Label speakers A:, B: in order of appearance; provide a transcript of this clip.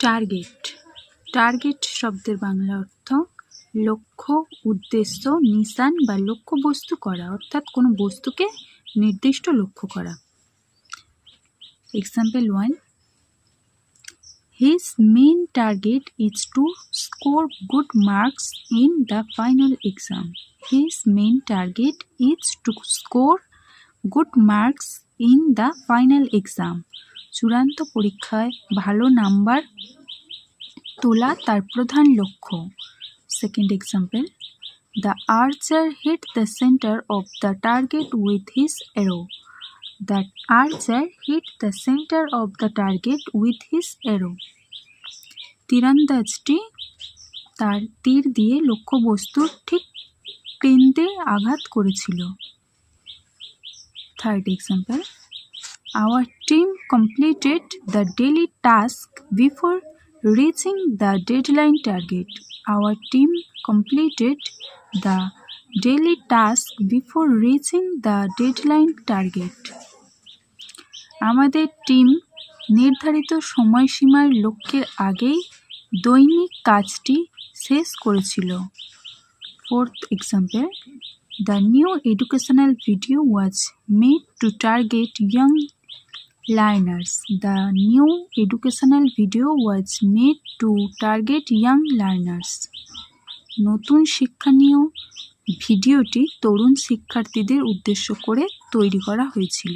A: Target. Target শব্দের বাংলা অর্থ লক্ষ্য, উদ্দেশ্য, নিশান বা লক্ষ্যবস্তু করা, অর্থাৎ কোনো বস্তুকে নির্দিষ্ট লক্ষ্য করা। Example 1, His main target is to score good marks in the final exam. His main target is to score good marks in the final exam. চূড়ান্ত পরীক্ষায় ভালো নাম্বার তোলা তার প্রধান লক্ষ্য। Second example, the archer hit the center of the target with his arrow. The archer hit the center of the target with his arrow. তীরন্দাজটি তার তীর দিয়ে লক্ষ্যবস্তুর ঠিক কেন্দ্রে আঘাত করেছিল। Third example, our team completed the daily task before reaching the deadline target. Our team completed the daily task before reaching the deadline target. আমাদের team নির্ধারিত সময়সীমার লক্ষ্যের আগেই দৈনিক কাজটি শেষ করেছিল। Fourth example, the new educational video was made to target young learners. The new educational video was made to target young learners. নতুন শিক্ষণীয় ভিডিওটি তরুণ শিক্ষার্থীদের উদ্দেশ্য করে তৈরি করা হয়েছিল।